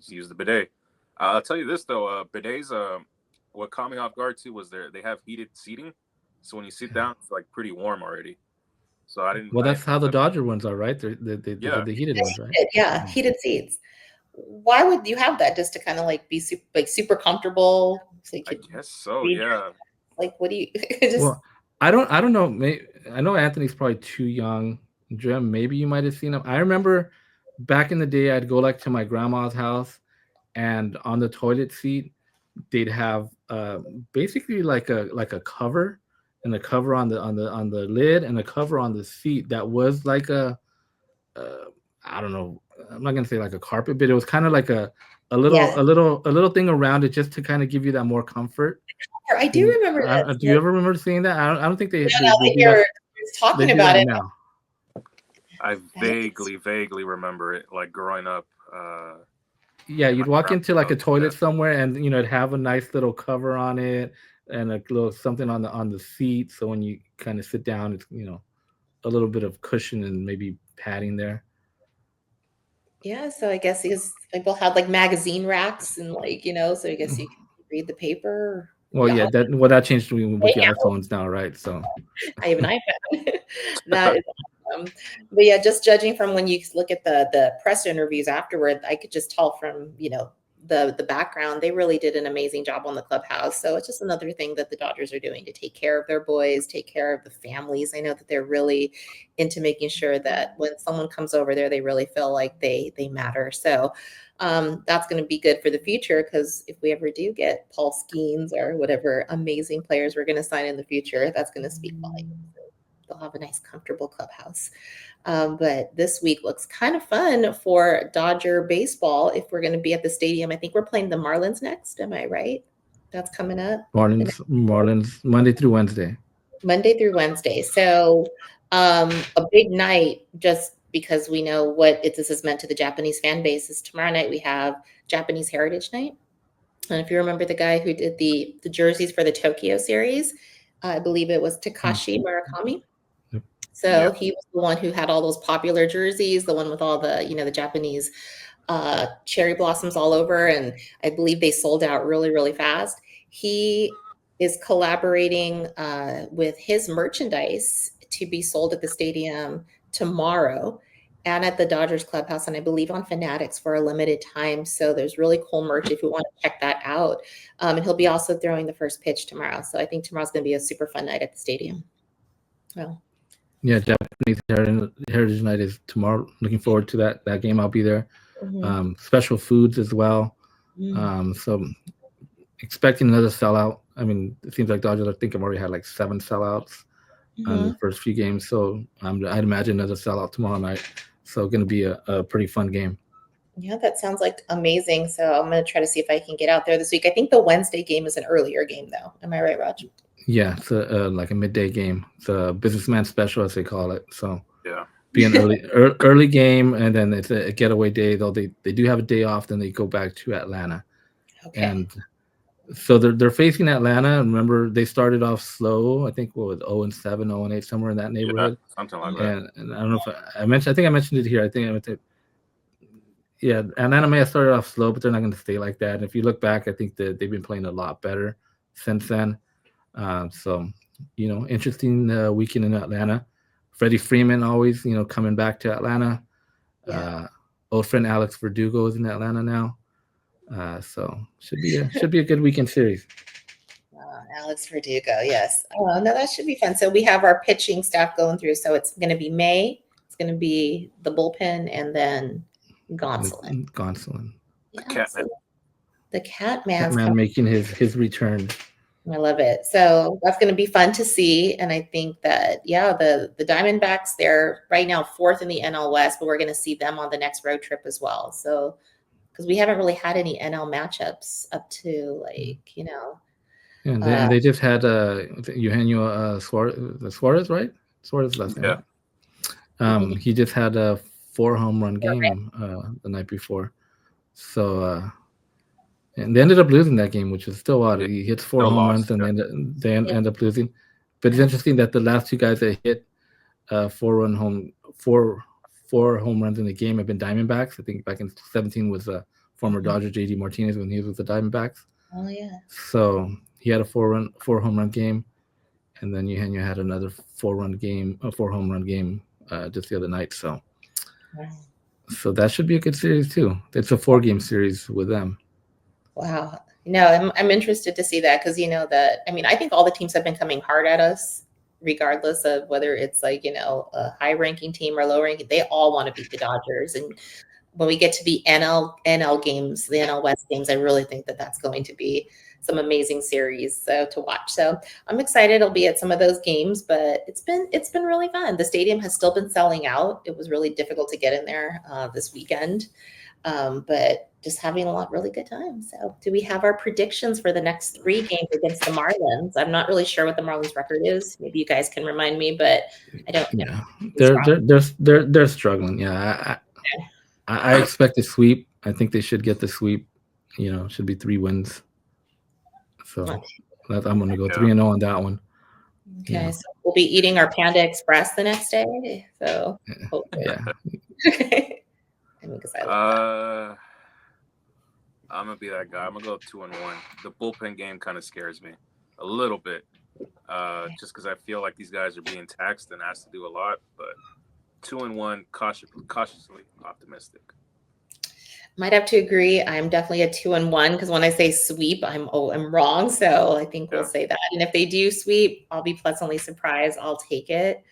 [SPEAKER 3] Use the bidet. I'll tell you this though, bidets. What caught me off guard too was they have heated seating, so when you sit down, it's like pretty warm already. So I didn't.
[SPEAKER 4] Well, that's how the Dodger ones are, right? They have the heated ones, right?
[SPEAKER 1] Yeah, heated seats. Why would you have that? Just to kind of like be super comfortable? So
[SPEAKER 3] I guess so. Yeah.
[SPEAKER 1] Like, what do you just?
[SPEAKER 4] Well, I don't know. I know Anthony's probably too young. Jim, maybe you might have seen him. I remember back in the day, I'd go like to my grandma's house, and on the toilet seat, they'd have basically like a cover, and a cover on the lid, and a cover on the seat that was like uh, I don't know. I'm not gonna say like a carpet, but it was kind of like a
[SPEAKER 1] Yeah,
[SPEAKER 4] little thing around it just to kind of give you that more comfort.
[SPEAKER 1] I do remember that.
[SPEAKER 4] Do you ever remember seeing that? I don't think
[SPEAKER 1] Yeah, now
[SPEAKER 4] they
[SPEAKER 1] that
[SPEAKER 4] do that.
[SPEAKER 1] you're
[SPEAKER 4] They
[SPEAKER 1] talking
[SPEAKER 4] do
[SPEAKER 1] about
[SPEAKER 4] that
[SPEAKER 1] it,
[SPEAKER 4] now.
[SPEAKER 3] I
[SPEAKER 1] that is-
[SPEAKER 3] vaguely remember it, like growing up.
[SPEAKER 4] Yeah,
[SPEAKER 3] In my
[SPEAKER 4] you'd walk into like a
[SPEAKER 3] grandma's house.
[SPEAKER 4] toilet somewhere, and it'd have a nice little cover on it, and a little something on the seat. So when you kind of sit down, it's a little bit of cushion and maybe padding there.
[SPEAKER 1] yeah. So I guess because people had like magazine racks and like so I guess you can read the paper.
[SPEAKER 4] Well,
[SPEAKER 1] Yeah,
[SPEAKER 4] yeah, that changed with the
[SPEAKER 1] yeah,
[SPEAKER 4] iPhones now, right? So
[SPEAKER 1] I have an iPad. That is awesome. But yeah, just judging from when you look at the press interviews afterward, I could just tell from the background they really did an amazing job on the clubhouse. So it's just another thing that the Dodgers are doing to take care of their boys, take care of the families. I know that they're really into making sure that when someone comes over there, they really feel like they matter. So that's going to be good for the future because if we ever do get Paul Skenes or whatever amazing players we're going to sign in the future, that's going to speak volumes. They'll have a nice, comfortable clubhouse. But this week looks kind of fun for Dodger baseball. If we're going to be at the stadium, I think we're playing the Marlins next. Am I right? That's coming up.
[SPEAKER 4] Marlins Monday through Wednesday.
[SPEAKER 1] Monday through Wednesday. So a big night just because we know what this has meant to the Japanese fan base is tomorrow night we have Japanese Heritage Night. And if you remember the guy who did the jerseys for the Tokyo series, I believe it was Takashi Murakami.
[SPEAKER 4] Yep.
[SPEAKER 1] So he was the one who had all those popular jerseys, the one with all the, the Japanese cherry blossoms all over. And I believe they sold out really, really fast. He is collaborating with his merchandise to be sold at the stadium tomorrow and at the Dodgers clubhouse, and I believe on Fanatics for a limited time. So there's really cool merch if you want to check that out. And he'll be also throwing the first pitch tomorrow. So I think tomorrow's going to be a super fun night at the stadium. Well,
[SPEAKER 4] yeah, Japanese Heritage Night is tomorrow. Looking forward to that game. I'll be there. Mm-hmm. Special foods as well. Mm-hmm. So expecting another sellout. I mean, it seems like Dodgers, I think, have already had like 7 sellouts on the first few games. So I'd imagine another sellout tomorrow night. So going to be a pretty fun game.
[SPEAKER 1] Yeah, that sounds like amazing. So I'm going to try to see if I can get out there this week. I think the Wednesday game is an earlier game, though. Am I right, Raj?
[SPEAKER 4] Yeah, it's like a midday game. It's a businessman special, as they call it. So
[SPEAKER 3] yeah,
[SPEAKER 4] be an early game, and then it's a getaway day. Though they do have a day off, then they go back to Atlanta. Okay. And so they're facing Atlanta. Remember, they started off slow. I think with 0-7, 0-8, somewhere in that neighborhood.
[SPEAKER 3] Yeah, something like that.
[SPEAKER 4] And I don't know if I mentioned. I think I mentioned it here. I think I went to. Yeah, Atlanta may have started off slow, but they're not going to stay like that. And if you look back, I think that they've been playing a lot better since then. So, interesting weekend in Atlanta. Freddie Freeman always, coming back to Atlanta. Yeah. Old friend Alex Verdugo is in Atlanta now. So should be a good weekend series.
[SPEAKER 1] Alex Verdugo, yes. Oh, no, that should be fun. So we have our pitching staff going through. So it's going to be May. It's going to be the bullpen, and then Gonsolin.
[SPEAKER 3] Yeah,
[SPEAKER 1] the Catman
[SPEAKER 4] making his return.
[SPEAKER 1] I love it. So that's going to be fun to see. And I think that, the Diamondbacks, they're right now 4th in the NL West, but we're going to see them on the next road trip as well. So, because we haven't really had any NL matchups up to
[SPEAKER 4] And they just had Eugenio Suarez, right? Suarez last name. Yeah. He just had a 4 home run game the night before. So, and they ended up losing that game, which is still odd. He hits 4 home runs, and they end up losing. But it's interesting that the last 2 guys that hit 4 home runs in the game have been Diamondbacks. I think back in 2017 was former Dodger J.D. Martinez when he was with the Diamondbacks.
[SPEAKER 1] Oh yeah.
[SPEAKER 4] So he had a 4 home run game, and then Eugenio had another 4 home run game just the other night. So, so that should be a good series too. It's a 4-game series with them.
[SPEAKER 1] Wow. No, I'm interested to see that because that I mean I think all the teams have been coming hard at us, regardless of whether it's like a high ranking team or low ranking. They all want to beat the Dodgers, and when we get to the NL games, the NL West games, I really think that that's going to be some amazing series to watch. So I'm excited. I'll be at some of those games, but it's been really fun. The stadium has still been selling out. It was really difficult to get in there this weekend, but just having a really good time. So do we have our predictions for the next 3 games against the Marlins? I'm not really sure what the Marlins record is. Maybe you guys can remind me, but I don't know.
[SPEAKER 4] Yeah, they're struggling. Yeah, I expect a sweep. I think they should get the sweep. Should be 3 wins. So I'm going to go 3-0 on that one.
[SPEAKER 1] Okay, so we'll be eating our Panda Express the next day. So hopefully.
[SPEAKER 4] Yeah.
[SPEAKER 1] Okay. Because I love that.
[SPEAKER 3] I'm gonna be that guy. I'm gonna go 2-1. The bullpen game kind of scares me a little bit, just because I feel like these guys are being taxed and asked to do a lot. But 2-1, cautiously optimistic.
[SPEAKER 1] Might have to agree. I'm definitely a 2-1 because when I say sweep, I'm wrong. So I think we'll say that. And if they do sweep, I'll be pleasantly surprised. I'll take it.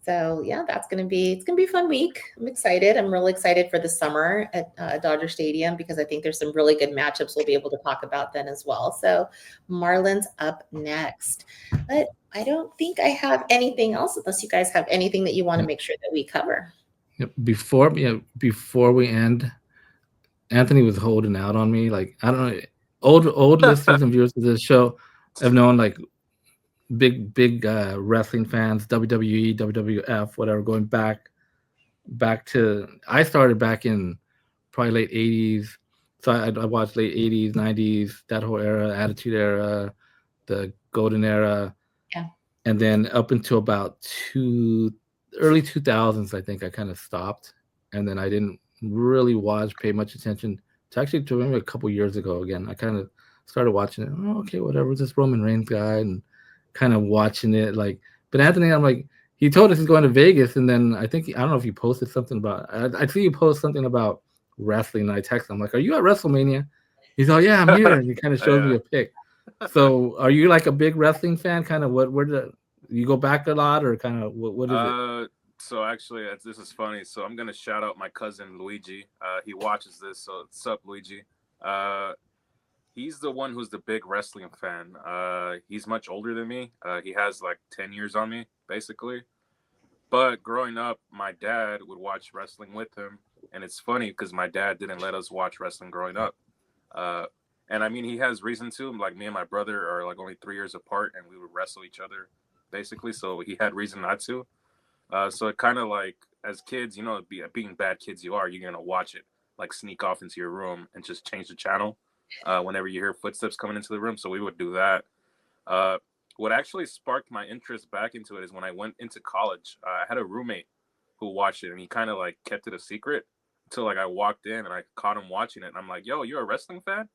[SPEAKER 1] So yeah, it's gonna be a fun week. I'm excited. I'm really excited for the summer at Dodger Stadium because I think there's some really good matchups we'll be able to talk about then as well. So Marlins up next, but I don't think I have anything else unless you guys have anything that you want to make sure that we cover.
[SPEAKER 4] Before we end, Anthony was holding out on me. Like, I don't know, old listeners and viewers of this show have known, like, big wrestling fans, WWE, WWF, whatever, going back to, I started back in probably late 80s. So I watched late 80s, 90s, that whole era, Attitude Era, the Golden Era.
[SPEAKER 1] Yeah.
[SPEAKER 4] And then up until about early 2000s, I think I kind of stopped. And then I didn't really pay much attention to maybe a couple years ago again. I kind of started watching it. Oh, okay, whatever, this Roman Reigns guy, and kind of watching it. Like, but Anthony, I'm like, he told us he's going to Vegas, and then I don't know if you posted something about, I see you post something about wrestling, and I text him, I'm like, are you at WrestleMania? He's like, yeah, I'm here. And he kind of shows me a pic. So are you like a big wrestling fan? Kind of where do you go back a lot, or kind of what is it?
[SPEAKER 3] So actually, this is funny. So I'm gonna shout out my cousin Luigi. He watches this, so what's up, Luigi? He's the one who's the big wrestling fan. He's much older than me. He has like 10 years on me, basically. But growing up, my dad would watch wrestling with him, and it's funny because my dad didn't let us watch wrestling growing up. And I mean, he has reason to. Like, me and my brother are like only 3 years apart, and we would wrestle each other, basically. So he had reason not to. So it kind of like, as kids, being bad kids you're gonna watch it, like sneak off into your room and just change the channel whenever you hear footsteps coming into the room. So we would do that. What actually sparked my interest back into it is when I went into college. I had a roommate who watched it, and he kind of like kept it a secret until like I walked in and I caught him watching it, and I'm like, "Yo, you're a wrestling fan?"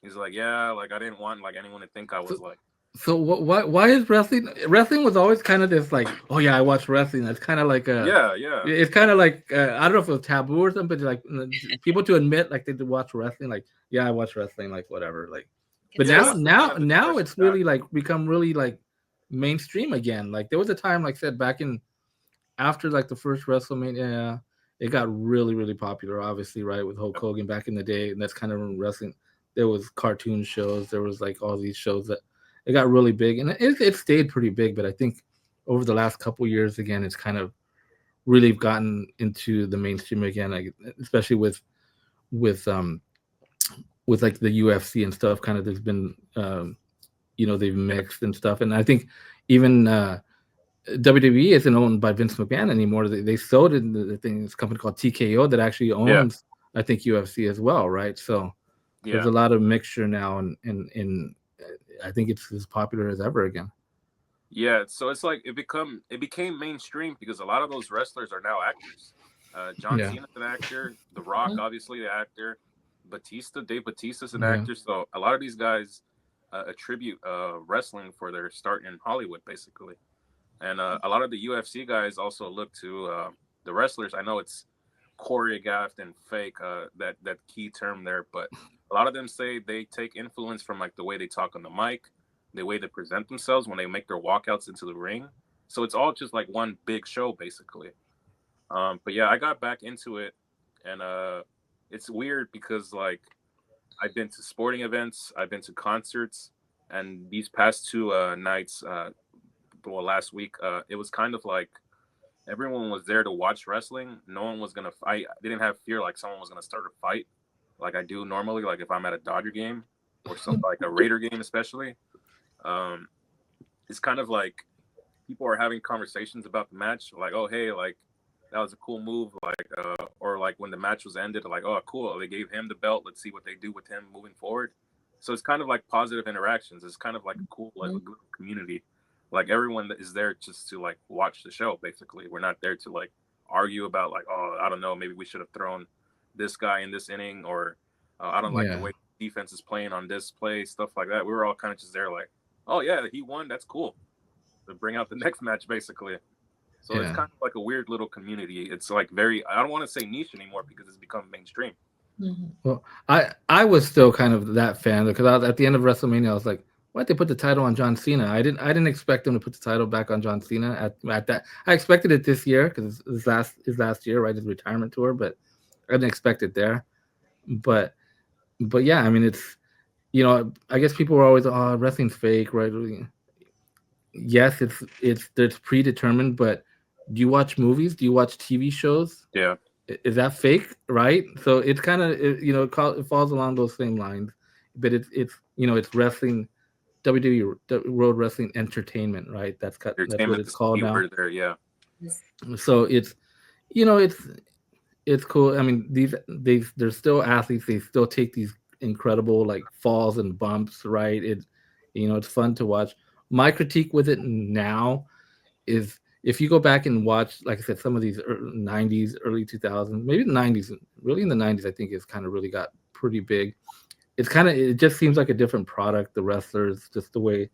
[SPEAKER 3] He's like, "Yeah." Like, I didn't want like anyone to think I was like.
[SPEAKER 4] So why is wrestling? Wrestling was always kind of this like, oh yeah, I watch wrestling. That's kind of like
[SPEAKER 3] yeah.
[SPEAKER 4] It's kind of like I don't know if it was taboo or something, but like people to admit like they did watch wrestling. Like, yeah, I watch wrestling. Like, whatever. Like, but now it's really like become really like mainstream again. Like, there was a time, like I said, back in after like the first WrestleMania, it got really, really popular. Obviously, right, with Hulk Hogan back in the day, and that's kind of when wrestling. There was cartoon shows. There was like all these shows that it got really big, and it stayed pretty big. But I think over the last couple years, again, it's kind of really gotten into the mainstream again, like, especially with like the UFC and stuff. Kind of, there's been they've mixed and stuff, and I think even WWE isn't owned by Vince McMahon anymore. They sold it. The thing, this company called TKO that actually owns, I think, UFC as well, right? So there's a lot of mixture now, and I think it's as popular as ever again.
[SPEAKER 3] Yeah, so it's like it became mainstream because a lot of those wrestlers are now actors. John Cena's an actor. The Rock, obviously, the actor. Dave Bautista's an actor. So a lot of these guys attribute wrestling for their start in Hollywood, basically. And a lot of the UFC guys also look to the wrestlers. I know it's choreographed and fake, that key term there, but a lot of them say they take influence from like the way they talk on the mic, the way they present themselves when they make their walkouts into the ring. So it's all just like one big show basically. But yeah, I got back into it, and it's weird because like I've been to sporting events, I've been to concerts, and these past two nights, last week, it was kind of like everyone was there to watch wrestling. No one was gonna fight. They didn't have fear like someone was gonna start a fight, like I do normally. Like if I'm at a Dodger game or something like a Raider game, especially, it's kind of like people are having conversations about the match, like, oh hey, like that was a cool move, like or like when the match was ended, like, oh cool, they gave him the belt, let's see what they do with him moving forward. So it's kind of like positive interactions. It's kind of like a cool like a good community. Like everyone is there just to like watch the show basically. We're not there to like argue about like, oh I don't know, maybe we should have thrown this guy in this inning, or I don't like the way defense is playing on this play, stuff like that. We were all kind of just there like, oh yeah, he won, that's cool, to bring out the next match basically. So it's kind of like a weird little community. It's like very, I don't want to say niche anymore because it's become mainstream.
[SPEAKER 1] Mm-hmm.
[SPEAKER 4] Well, I was still kind of that fan because I was at the end of WrestleMania. I was like, why'd they put the title on John Cena? I didn't expect them to put the title back on John Cena at that. I expected it this year because his last year, right, his retirement tour. But I didn't expect it there. But yeah, I mean, it's, you know, I guess people were always, oh, wrestling's fake, right? Yes, it's predetermined, but do you watch movies? Do you watch TV shows?
[SPEAKER 3] Yeah.
[SPEAKER 4] Is that fake, right? So it's kind of, you know, it falls along those same lines, but it's you know, it's wrestling, WWE World Wrestling Entertainment, right? That's what it's called now.
[SPEAKER 3] There, yeah.
[SPEAKER 4] So it's, you know, it's cool. I mean, they're still athletes. They still take these incredible like falls and bumps, right? You know, it's fun to watch. My critique with it now is, if you go back and watch, like I said, some of these 90s, early 2000s, maybe the 90s, really in the 90s, I think it's kind of really got pretty big. It just seems like a different product. The wrestlers, just the way,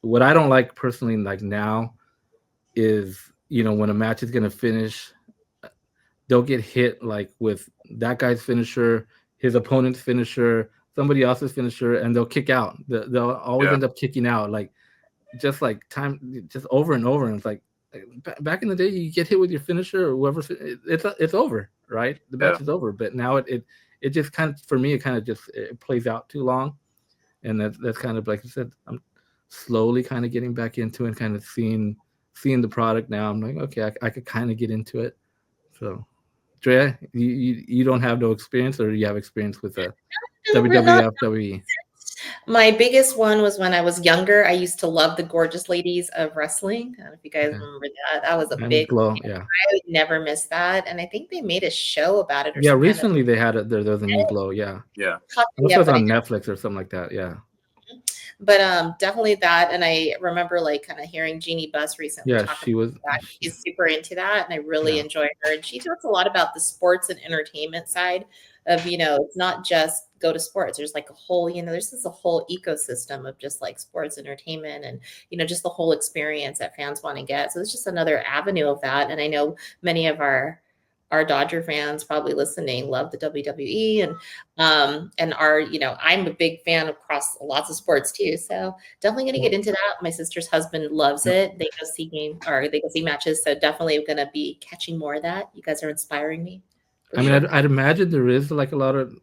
[SPEAKER 4] what I don't like personally, like now, is, you know, when a match is going to finish, they'll get hit like with that guy's finisher, his opponent's finisher, somebody else's finisher, and they'll kick out. They'll always end up kicking out, like just like time, just over and over. And it's like, back in the day, you get hit with your finisher or whoever, it's over, right? The match is over. But now it just kind of, for me, it kind of just, it plays out too long. And that's kind of, like I said, I'm slowly kind of getting back into it and kind of seeing the product now. I'm like, okay, I could kind of get into it. So, Drea, you don't have no experience, or you have experience with the WWF, WWE?
[SPEAKER 1] My biggest one was when I was younger. I used to love the Gorgeous Ladies of Wrestling. I don't know if you guys remember that. That was a big
[SPEAKER 4] glow. Yeah,
[SPEAKER 1] I would never miss that. And I think they made a show about it. Or
[SPEAKER 4] recently they had it. There's a new glow. Yeah. This was on Netflix or something like that. Yeah.
[SPEAKER 1] But definitely that. And I remember like kind of hearing Jeannie Buss recently.
[SPEAKER 4] Yeah, she was.
[SPEAKER 1] She's super into that, and I really enjoy her. And she talks a lot about the sports and entertainment side of, you know, it's not just go to sports. There's like a whole, you know, there's this a whole ecosystem of just like sports entertainment and, you know, just the whole experience that fans want to get. So it's just another avenue of that. And I know many of our Dodger fans probably listening love the WWE and are, you know, I'm a big fan across lots of sports too. So definitely going to get into that. My sister's husband loves it. They go see matches. So definitely going to be catching more of that. You guys are inspiring me.
[SPEAKER 4] I mean, I'd imagine there is like a lot of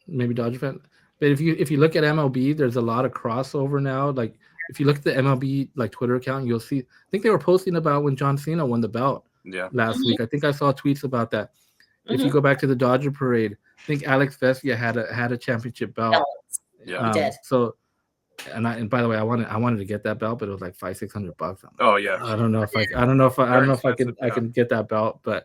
[SPEAKER 4] maybe Dodger fans, but if you look at MLB, there's a lot of crossover now. Like if you look at the MLB like Twitter account, you'll see. I think they were posting about when John Cena won the belt last week. I think I saw tweets about that. If you go back to the Dodger parade, I think Alex Vesia had a championship belt.
[SPEAKER 1] Yeah, he did.
[SPEAKER 4] So, and by the way, I wanted to get that belt, but it was like $500-600.
[SPEAKER 3] Oh yeah.
[SPEAKER 4] I don't know if I can get that belt, but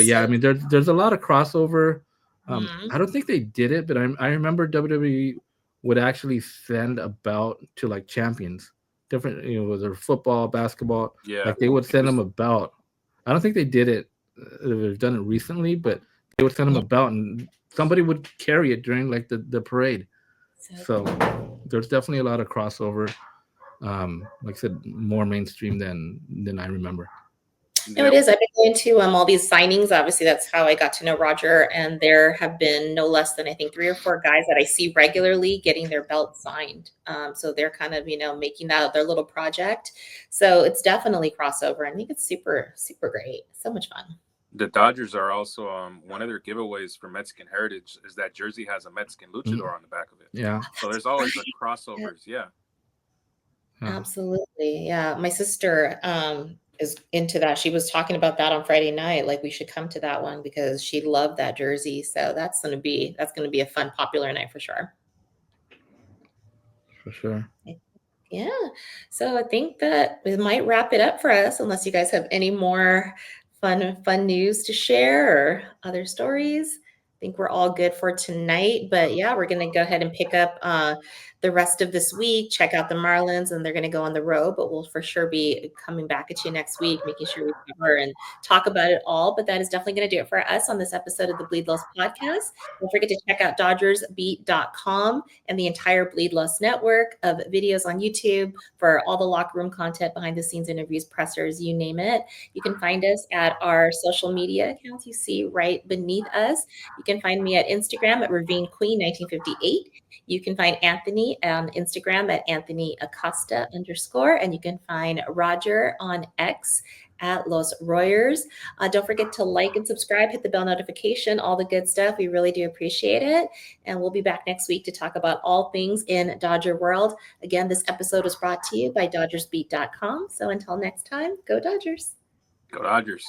[SPEAKER 4] yeah, I mean, there's a lot of crossover. I don't think they did it, but I remember WWE would actually send a belt to like champions, different, you know, whether football, basketball. Yeah, like they would send them a belt. I don't think they did it. They've done it recently, but they would send them a belt, and somebody would carry it during like the parade. So there's definitely a lot of crossover. Like I said, more mainstream than I remember.
[SPEAKER 1] No, it is. I've been going to all these signings. Obviously, that's how I got to know Roger. And there have been no less than, I think, 3 or 4 guys that I see regularly getting their belt signed. So they're kind of, making that their little project. So it's definitely crossover. I think it's super, super great. So much fun.
[SPEAKER 3] The Dodgers are also one of their giveaways for Mexican heritage is that jersey has a Mexican luchador on the back of it.
[SPEAKER 4] Yeah.
[SPEAKER 3] So there's always like crossovers. Yeah.
[SPEAKER 1] Absolutely. Yeah. My sister is into that. She was talking about that on Friday night. Like we should come to that one because she loved that jersey. So that's gonna be a fun, popular night for sure.
[SPEAKER 4] For sure.
[SPEAKER 1] Yeah. So I think that we might wrap it up for us, unless you guys have any more fun news to share or other stories. I think we're all good for tonight, but yeah, we're going to go ahead and pick up the rest of this week, check out the Marlins, and they're going to go on the road, but we'll for sure be coming back at you next week, making sure we cover and talk about it all. But that is definitely going to do it for us on this episode of the Bleed Loss podcast. Don't forget to check out DodgersBeat.com and the entire Bleed Loss network of videos on YouTube for all the locker room content, behind the scenes interviews, pressers, you name it. You can find us at our social media accounts you see right beneath us. You can find me at Instagram at Ravine Queen 1958. You can find Anthony on Instagram at Anthony Acosta _, and you can find Roger on X at Los Royers. Don't forget to like and subscribe, hit the bell notification, all the good stuff. We really do appreciate it. And we'll be back next week to talk about all things in Dodger world. Again, this episode was brought to you by DodgersBeat.com. So until next time, go Dodgers.
[SPEAKER 3] Go Dodgers.